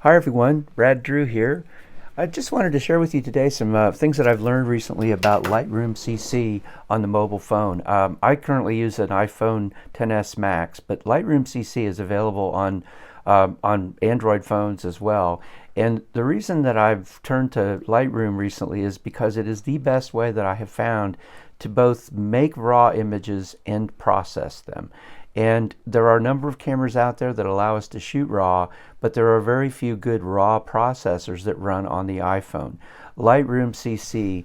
Hi everyone, Rad Drew here. I just wanted to share with you today some things that I've learned recently about Lightroom CC on the mobile phone. I currently use an iPhone XS Max, but Lightroom CC is available on Android phones as well. And the reason that I've turned to Lightroom recently is because it is the best way that I have found to both make raw images and process them. And there are a number of cameras out there that allow us to shoot raw, but there are very few good raw processors that run on the iPhone. Lightroom CC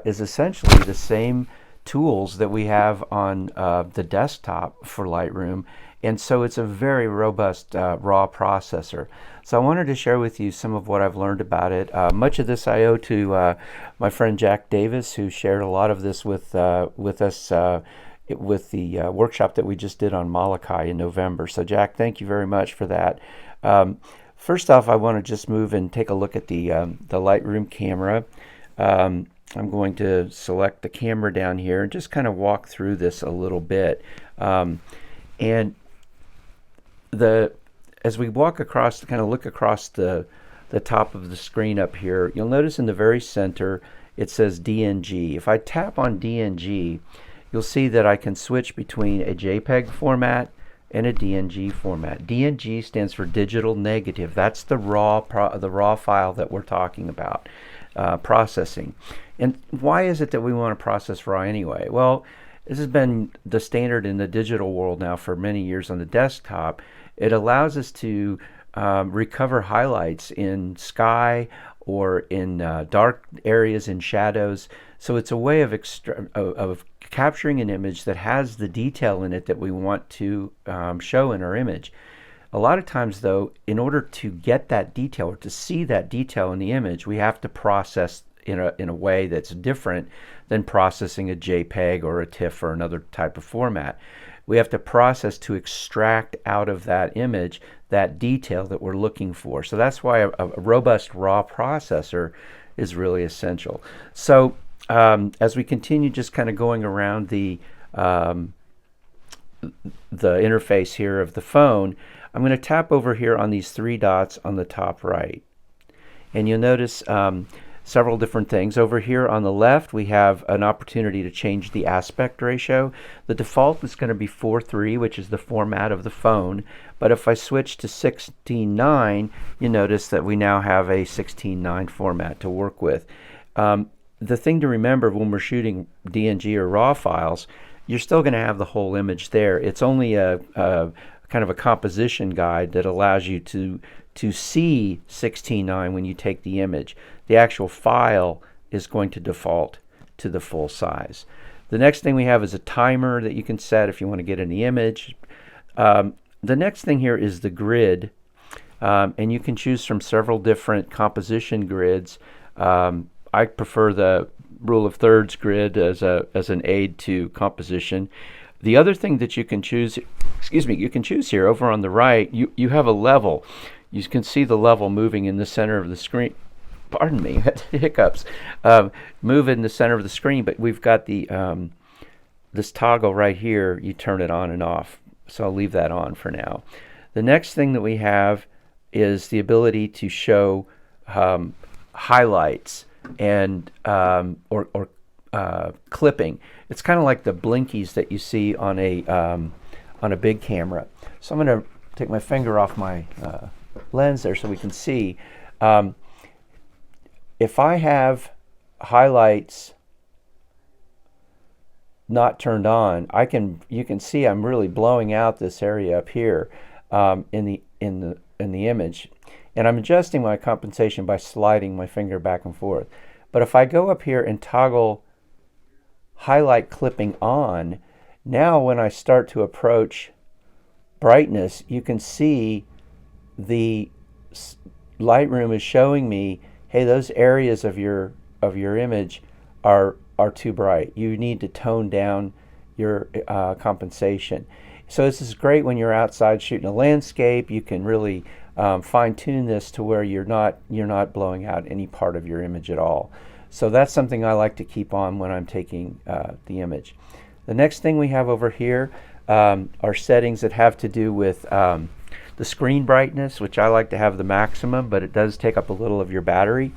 is essentially the same tools that we have on the desktop for Lightroom, and so it's a very robust raw processor. So I wanted to share with you some of what I've learned about it. Much of this I owe to my friend Jack Davis, who shared a lot of this with us with the workshop that we just did on Molokai in November. So Jack, thank you very much for that. First off, I want to just move and take a look at the Lightroom camera. I'm going to select the camera down here and just kind of walk through this a little bit. And as we walk across, kind of look across the top of the screen up here, you'll notice in the very center it says DNG. If I tap on DNG, you'll see that I can switch between a JPEG format and a DNG format. DNG stands for digital negative. That's the raw file that we're talking about processing. And why is it that we want to process raw anyway? Well, this has been the standard in the digital world now for many years on the desktop. It allows us to recover highlights in sky or in dark areas and shadows. So it's a way of capturing an image that has the detail in it that we want to show in our image. A lot of times though, in order to get that detail or to see that detail in the image, we have to process in a way that's different than processing a JPEG or a TIFF or another type of format. We have to process to extract out of that image that detail that we're looking for. So that's why a robust raw processor is really essential. So as we continue just kind of going around the interface here of the phone, I'm going to tap over here on these three dots on the top right. And you'll notice several different things. Over here on the left, we have an opportunity to change the aspect ratio. The default is going to be 4:3, which is the format of the phone. But if I switch to 16:9, you notice that we now have a 16:9 format to work with. The thing to remember when we're shooting DNG or RAW files, you're still going to have the whole image there. It's only a kind of a composition guide that allows you to see 16:9 when you take the image. The actual file is going to default to the full size. The next thing we have is a timer that you can set if you want to get in the image. The next thing here is the grid, and you can choose from several different composition grids. I prefer the rule of thirds grid as an aid to composition. The other thing that you can choose, you can choose here over on the right, you have a level. You can see the level moving in the center of the screen. Pardon me, hiccups. Move in the center of the screen, but we've got the this toggle right here. You turn it on and off. So I'll leave that on for now. The next thing that we have is the ability to show highlights and or clipping. It's kind of like the blinkies that you see on a big camera. So I'm going to take my finger off my lens there so we can see. If I have highlights not turned on, you can see I'm really blowing out this area up here in the image, and I'm adjusting my compensation by sliding my finger back and forth. But if I go up here and toggle highlight clipping on, now when I start to approach brightness, you can see the Lightroom is showing me, hey, those areas of your image are too bright. You need to tone down your compensation. So this is great when you're outside shooting a landscape. You can really fine-tune this to where you're not blowing out any part of your image at all. So that's something I like to keep on when I'm taking the image. The next thing we have over here are settings that have to do with the screen brightness, which I like to have the maximum, but it does take up a little of your battery.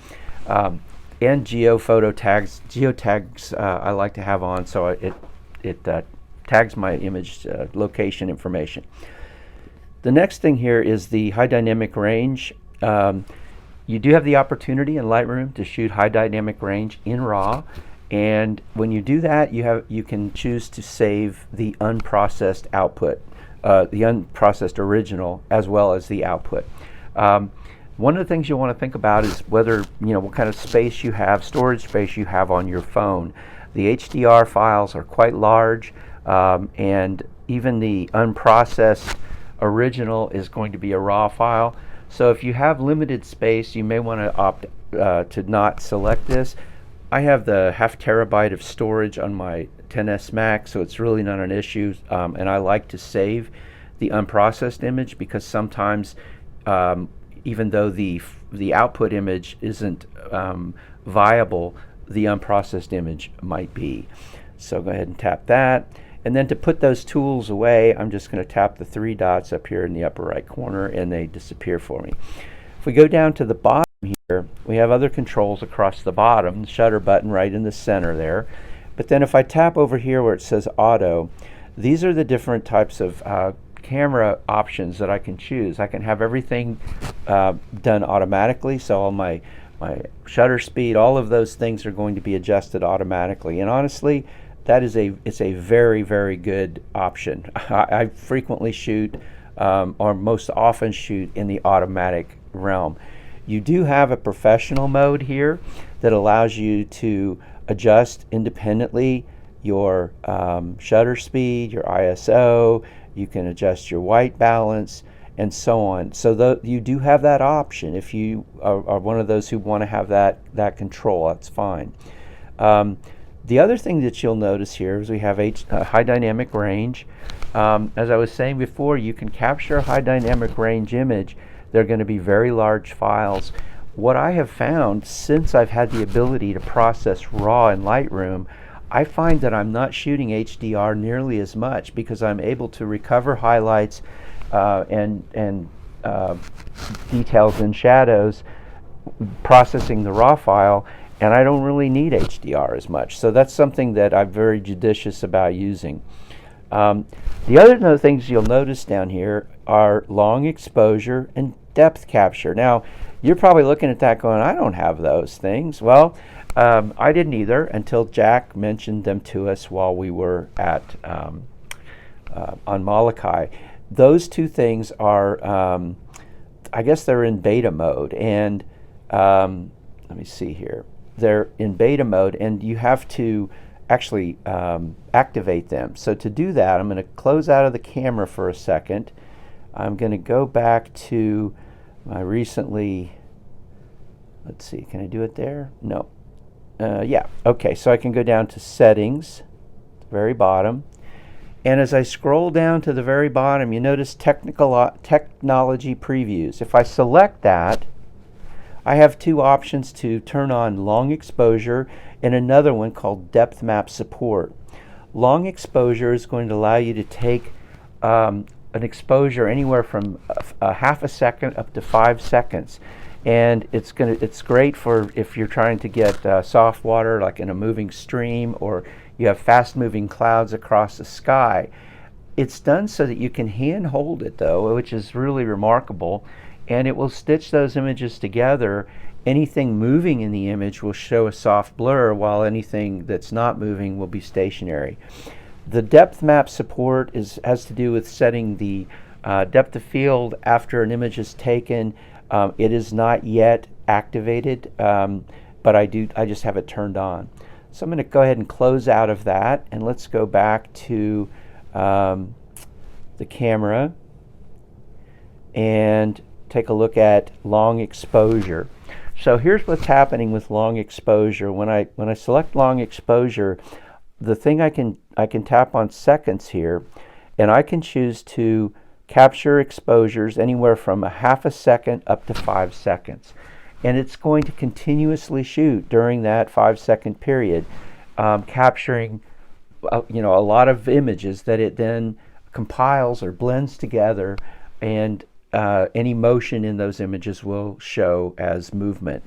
And geophoto tags. Geotags I like to have on, so it tags my image location information. The next thing here is the high dynamic range. You do have the opportunity in Lightroom to shoot high dynamic range in RAW, and when you do that, you can choose to save the unprocessed output, the unprocessed original, as well as the output. One of the things you'll want to think about is whether, what kind of space you have, storage space you have on your phone. The HDR files are quite large, and even the unprocessed original is going to be a RAW file. So if you have limited space, you may want to opt to not select this. I have the 0.5 terabyte of storage on my XS Max, so it's really not an issue, and I like to save the unprocessed image because sometimes even though the output image isn't viable, the unprocessed image might be. So go ahead and tap that. And then to put those tools away, I'm just going to tap the 3 dots up here in the upper right corner, and they disappear for me. If we go down to the bottom here, we have other controls across the bottom, the shutter button right in the center there. But then if I tap over here where it says auto, these are the different types of camera options that I can choose. I can have everything done automatically, so all my shutter speed, all of those things are going to be adjusted automatically. And honestly, it's a very, very good option. I frequently shoot, or most often shoot, in the automatic realm. You do have a professional mode here that allows you to adjust independently your shutter speed, your ISO. You can adjust your white balance, and so on. So you do have that option. If you are one of those who want to have that control, that's fine. The other thing that you'll notice here is we have high dynamic range. As I was saying before, you can capture a high dynamic range image. They're going to be very large files. What I have found since I've had the ability to process RAW in Lightroom, I find that I'm not shooting HDR nearly as much because I'm able to recover highlights and details and shadows processing the RAW file, and I don't really need HDR as much. So that's something that I'm very judicious about using. The other things you'll notice down here are long exposure and depth capture. Now, you're probably looking at that going, I don't have those things. Well, I didn't either until Jack mentioned them to us while we were at on Molokai. Those two things are, I guess they're in beta mode, and let me see here. They're in beta mode, and you have to actually activate them. So to do that, I'm going to close out of the camera for a second. I'm going to go back to my recently, let's see, can I do it there? No. Yeah, okay, so I can go down to settings, very bottom, and as I scroll down to the very bottom, you notice technology previews. If I select that, I have two options to turn on long exposure and another one called depth map support. Long exposure is going to allow you to take an exposure anywhere from a half a second up to 5 seconds. And it's great for if you're trying to get soft water, like in a moving stream, or you have fast moving clouds across the sky. It's done so that you can hand hold it though, which is really remarkable, and it will stitch those images together. Anything moving in the image will show a soft blur, while anything that's not moving will be stationary. The depth map support has to do with setting the depth of field after an image is taken. It is not yet activated, but I just have it turned on. So I'm going to go ahead and close out of that, and let's go back to the camera and take a look at long exposure. So here's what's happening with long exposure. When I select long exposure, the thing I can tap on seconds here, and I can choose to capture exposures anywhere from a half a second up to 5 seconds, and it's going to continuously shoot during that 5-second period, capturing a lot of images that it then compiles or blends together and any motion in those images will show as movement.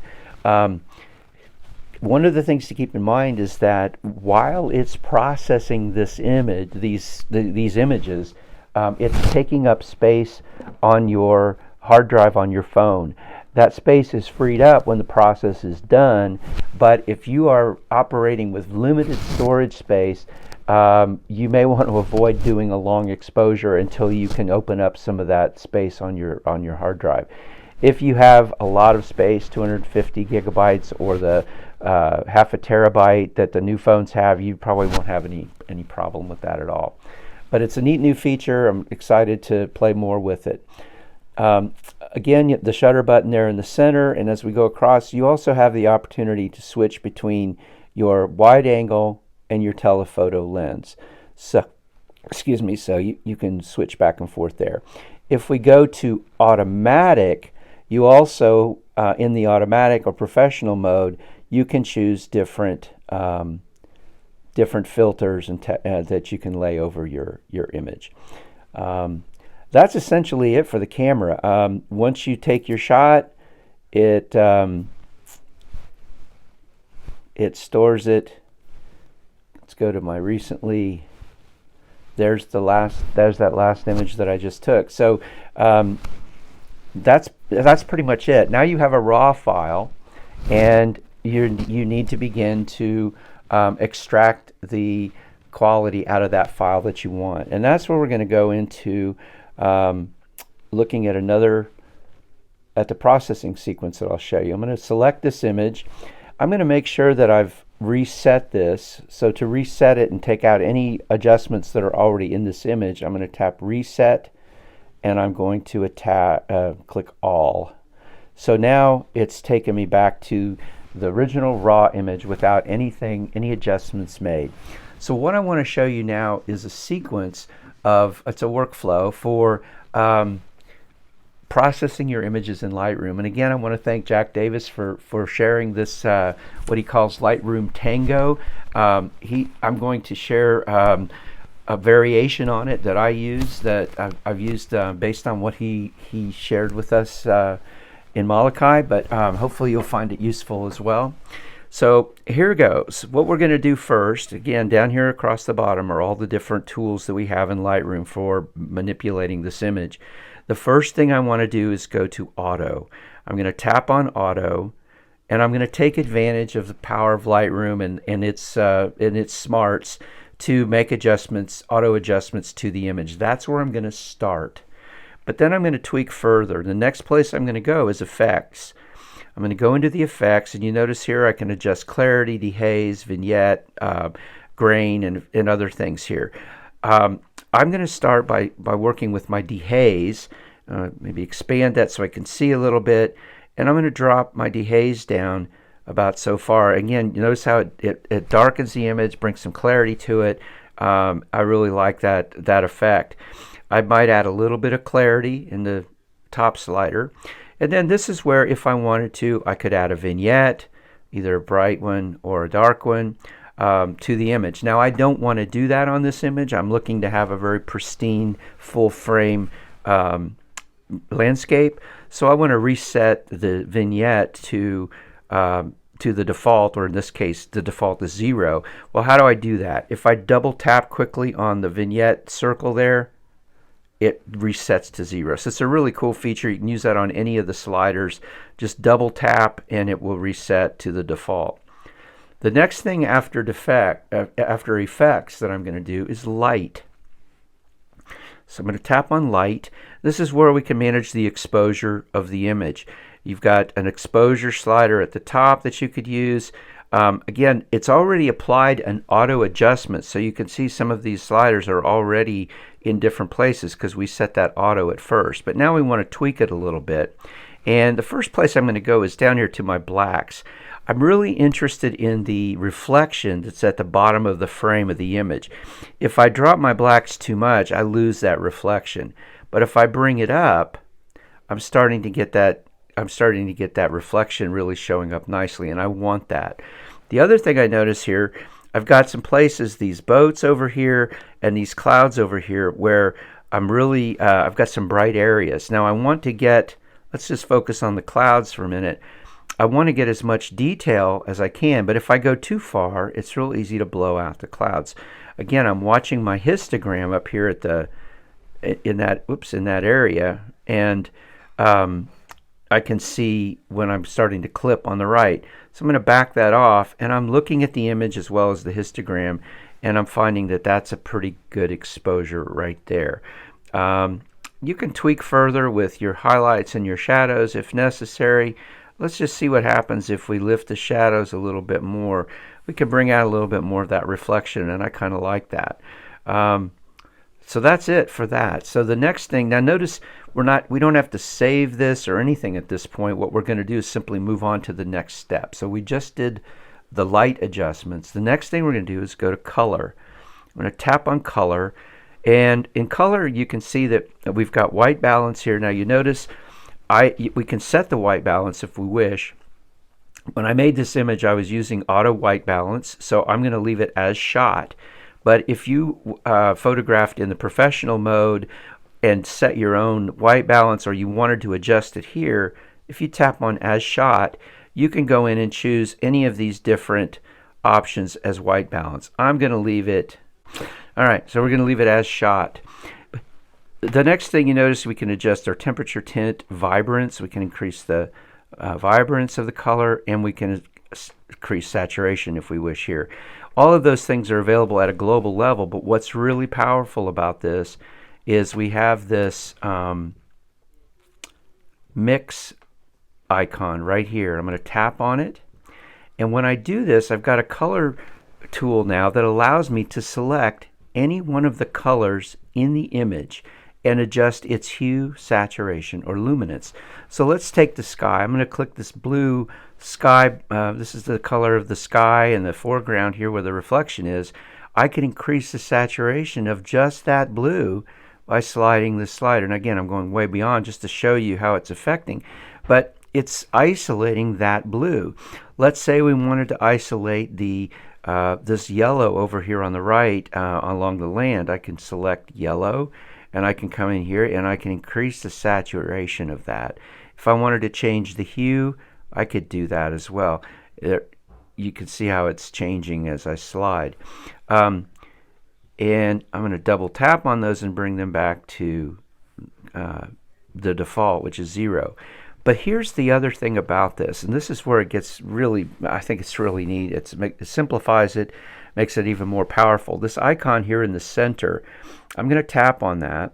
One of the things to keep in mind is that while it's processing this image, these images, it's taking up space on your hard drive on your phone. That space is freed up when the process is done, but if you are operating with limited storage space, you may want to avoid doing a long exposure until you can open up some of that space on your hard drive. If you have a lot of space, 250 gigabytes or the half a terabyte that the new phones have, you probably won't have any problem with that at all. But it's a neat new feature. I'm excited to play more with it. Again, the shutter button there in the center, and as we go across, you also have the opportunity to switch between your wide angle and your telephoto lens. So, excuse me, so you can switch back and forth there. If we go to automatic, you also, in the automatic or professional mode, you can choose different filters and that you can lay over your image. That's essentially it for the camera. Once you take your shot, it stores it. Let's go to my recently. There's that last image that I just took. So that's pretty much it. Now you have a raw file, and you need to begin to extract the quality out of that file that you want, and that's where we're going to go into looking at the processing sequence that I'll show you. I'm going to select this image. I'm going to make sure that I've reset this. So to reset it and take out any adjustments that are already in this image, I'm going to tap reset, and I'm going to click all. So now it's taken me back to the original raw image without any adjustments made. So what I want to show you now is a sequence it's a workflow for processing your images in Lightroom. And again, I want to thank Jack Davis for sharing this, what he calls Lightroom Tango. I'm going to share a variation on it that I use, that I've used based on what he shared with us in Molokai, but hopefully you'll find it useful as well. So here goes. What we're going to do first, again, down here across the bottom are all the different tools that we have in Lightroom for manipulating this image. The first thing I want to do is go to Auto. I'm going to tap on Auto, and I'm going to take advantage of the power of Lightroom and its smarts to make adjustments, auto adjustments to the image. That's where I'm going to start. But then I'm going to tweak further. The next place I'm going to go is Effects. I'm going to go into the effects, and you notice here I can adjust clarity, dehaze, vignette, grain, and other things here. I'm going to start by working with my dehaze, maybe expand that so I can see a little bit, and I'm going to drop my dehaze down about so far. Again, you notice how it darkens the image, brings some clarity to it. I really like that effect. I might add a little bit of clarity in the top slider. And then this is where, if I wanted to, I could add a vignette, either a bright one or a dark one, to the image. Now, I don't want to do that on this image. I'm looking to have a very pristine, full frame landscape. So I want to reset the vignette to the default, or in this case, the default is 0. Well, how do I do that? If I double tap quickly on the vignette circle there, it resets to 0. So it's a really cool feature. You can use that on any of the sliders. Just double tap and it will reset to the default. The next thing after effects that I'm going to do is light. So I'm going to tap on light. This is where we can manage the exposure of the image. You've got an exposure slider at the top that you could use. Again, it's already applied an auto adjustment, so you can see some of these sliders are already in different places because we set that auto at first. But now we want to tweak it a little bit. And the first place I'm going to go is down here to my blacks. I'm really interested in the reflection that's at the bottom of the frame of the image. If I drop my blacks too much, I lose that reflection. But if I bring it up, I'm starting to get that reflection really showing up nicely, and I want that. The other thing I notice here, I've got some places, these boats over here and these clouds over here, where I'm really, I've got some bright areas. Now I want to get, let's just focus on the clouds for a minute. I want to get as much detail as I can, but if I go too far, it's real easy to blow out the clouds. Again, I'm watching my histogram up here at the, in that area, and I can see when I'm starting to clip on the right. So I'm going to back that off, and I'm looking at the image as well as the histogram, and I'm finding that that's a pretty good exposure right there. You can tweak further with your highlights and your shadows if necessary. Let's just see what happens if we lift the shadows a little bit more. We can bring out a little bit more of that reflection, and I kind of like that. So that's it for that. So the next thing, now notice we don't have to save this or anything at this point. What we're going to do is simply move on to the next step. So we just did the light adjustments. The next thing we're going to do is go to color. I'm going to tap on color, and in color you can see that we've got white balance here. Now you notice we can set the white balance if we wish. When I made this image, I was using auto white balance, so I'm going to leave it as shot. But if you photographed in the professional mode and set your own white balance, or you wanted to adjust it here, if you tap on as shot, you can go in and choose any of these different options as white balance. I'm going to leave it. All right, so we're going to leave it as shot. The next thing you notice, we can adjust our temperature, tint, vibrance. We can increase the vibrance of the color, and we can increase saturation if we wish here. All of those things are available at a global level, but what's really powerful about this is we have this mix icon right here. I'm going to tap on it, and when I do this, I've got a color tool now that allows me to select any one of the colors in the image and adjust its hue, saturation, or luminance. So let's take the sky. I'm going to click this blue sky. This is the color of the sky in the foreground here where the reflection is. I can increase the saturation of just that blue by sliding this slider. And again, I'm going way beyond just to show you how it's affecting. But it's isolating that blue. Let's say we wanted to isolate the this yellow over here on the right along the land. I can select yellow, and I can come in here and I can increase the saturation of that. If I wanted to change the hue, I could do that as well. You can see how it's changing as I slide. And I'm going to double tap on those and bring them back to the default, which is 0. But here's the other thing about this, and this is where it gets really, I think it's really neat. It simplifies it, makes it even more powerful. This icon here in the center, I'm going to tap on that,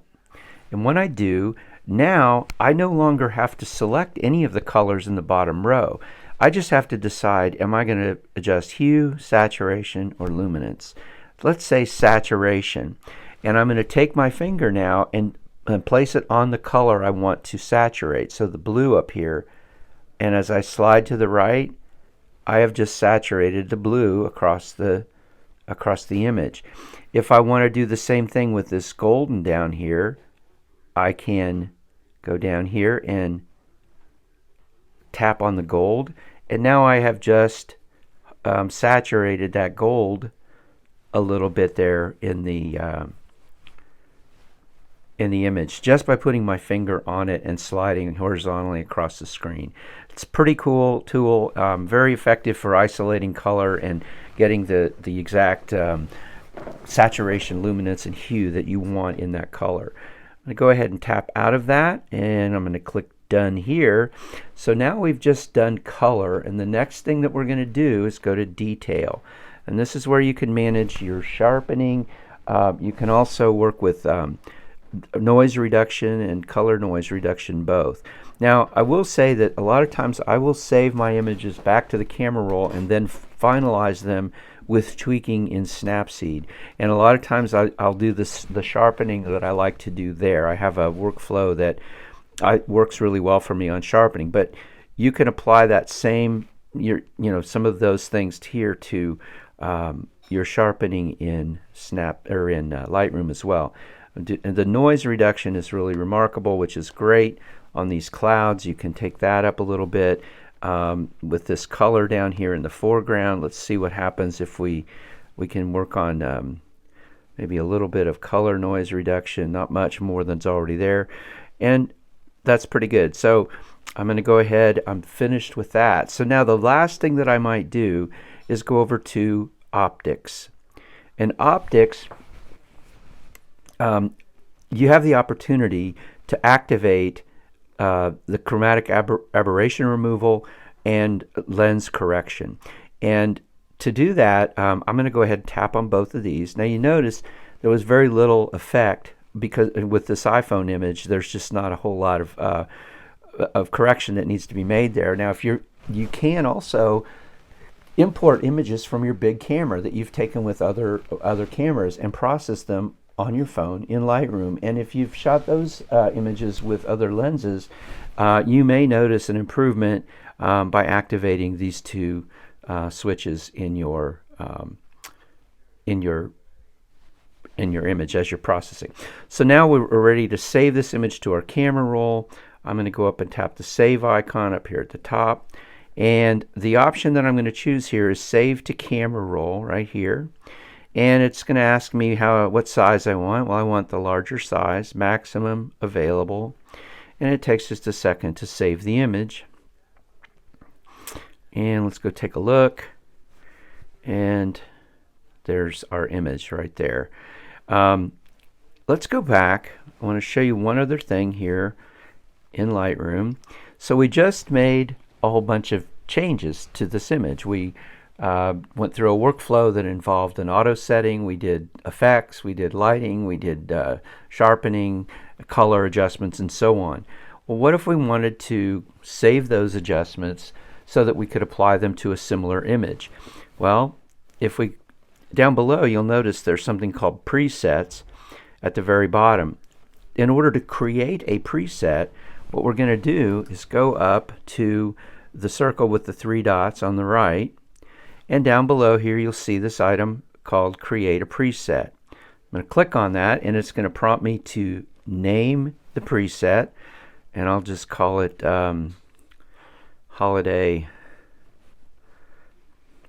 and when I do, now I no longer have to select any of the colors in the bottom row. I just have to decide, am I going to adjust hue, saturation, or luminance? Let's say saturation, and I'm going to take my finger now and place it on the color I want to saturate, so the blue up here, and as I slide to the right, I have just saturated the blue across the image. If I want to do the same thing with this golden down here, I can go down here and tap on the gold, and now I have just saturated that gold a little bit there in the image just by putting my finger on it and sliding horizontally across the screen. It's a pretty cool tool, very effective for isolating color and getting the exact saturation, luminance, and hue that you want in that color. I'm going to go ahead and tap out of that, and I'm going to click done here. So now we've just done color, and the next thing that we're going to do is go to detail, and this is where you can manage your sharpening. You can also work with noise reduction and color noise reduction both. Now I will say that a lot of times I will save my images back to the camera roll and then finalize them with tweaking in Snapseed, and a lot of times I'll do the sharpening that I like to do there. I have a workflow that works really well for me on sharpening, but you can apply that same some of those things here to your sharpening in Lightroom as well. And the noise reduction is really remarkable, which is great on these clouds. You can take that up a little bit with this color down here in the foreground. Let's see what happens if we can work on maybe a little bit of color noise reduction, not much more than's already there, and that's pretty good. So I'm going to go ahead, I'm finished with that. So now the last thing that I might do is go over to optics. And optics, you have the opportunity to activate the chromatic aberration removal and lens correction. And to do that, I'm going to go ahead and tap on both of these. Now you notice there was very little effect because with this iPhone image, there's just not a whole lot of correction that needs to be made there. Now, if you can also import images from your big camera that you've taken with other cameras and process them on your phone in Lightroom. And if you've shot those images with other lenses, you may notice an improvement by activating these two switches in your image as you're processing. So now we're ready to save this image to our camera roll. I'm going to go up and tap the save icon up here at the top, and the option that I'm going to choose here is save to camera roll right here, and it's going to ask me what size I want. Well, I want the larger size, maximum available, and it takes just a second to save the image. And let's go take a look, and there's our image right there. Let's go back. I want to show you one other thing here in Lightroom. So we just made a whole bunch of changes to this image. We went through a workflow that involved an auto setting. We did effects, we did lighting, we did sharpening, color adjustments, and so on. Well, what if we wanted to save those adjustments so that we could apply them to a similar image? Well, if we down below, you'll notice there's something called presets at the very bottom. In order to create a preset, what we're going to do is go up to the circle with the three dots on the right, and down below here you'll see this item called create a preset. I'm going to click on that, and it's going to prompt me to name the preset, and I'll just call it holiday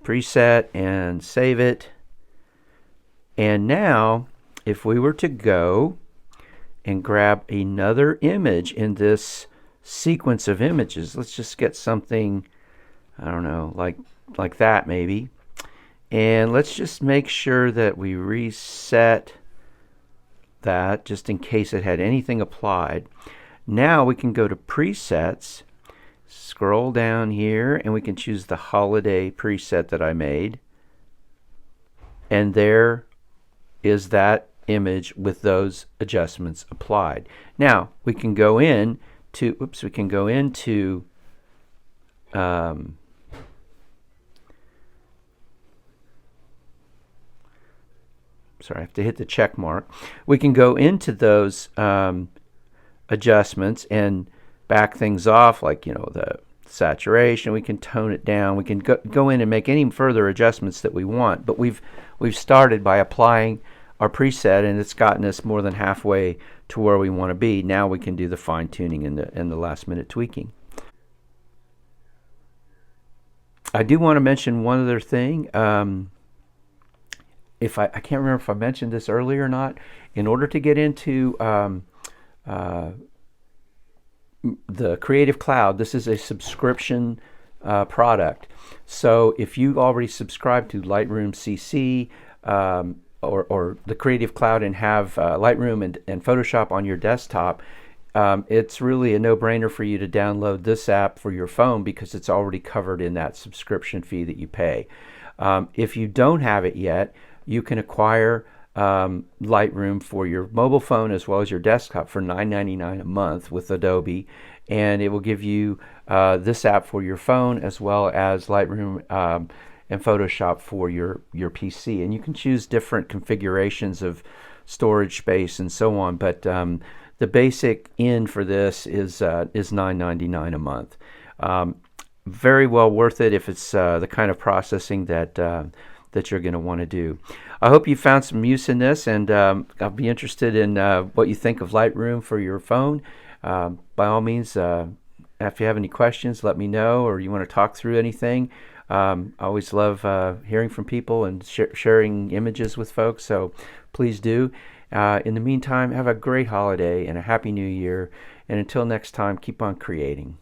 preset and save it. And now if we were to go and grab another image in this sequence of images, let's just get something, I don't know, like that maybe, and let's just make sure that we reset that just in case it had anything applied. Now we can go to presets, scroll down here, and we can choose the holiday preset that I made, and there is that image with those adjustments applied. Now we can go in to sorry, I have to hit the check mark. We can go into those adjustments and back things off, like the saturation. We can tone it down. We can go in and make any further adjustments that we want. But we've started by applying our preset, and it's gotten us more than halfway to where we want to be. Now we can do the fine tuning and the last minute tweaking. I do want to mention one other thing. If I can't remember if I mentioned this earlier or not. In order to get into the Creative Cloud, this is a subscription product. So if you already subscribe to Lightroom CC or the Creative Cloud and have Lightroom and Photoshop on your desktop, it's really a no-brainer for you to download this app for your phone because it's already covered in that subscription fee that you pay. If you don't have it yet, you can acquire Lightroom for your mobile phone as well as your desktop for $9.99 a month with Adobe, and it will give you this app for your phone as well as Lightroom and Photoshop for your PC. And you can choose different configurations of storage space and so on, but the basic in for this is $9.99 a month. Very well worth it if it's the kind of processing that you're going to want to do. I hope you found some use in this, and I'll be interested in what you think of Lightroom for your phone. By all means, if you have any questions, let me know, or you want to talk through anything, I always love hearing from people and sharing images with folks, so please do. In the meantime, have a great holiday and a happy new year. And until next time, keep on creating.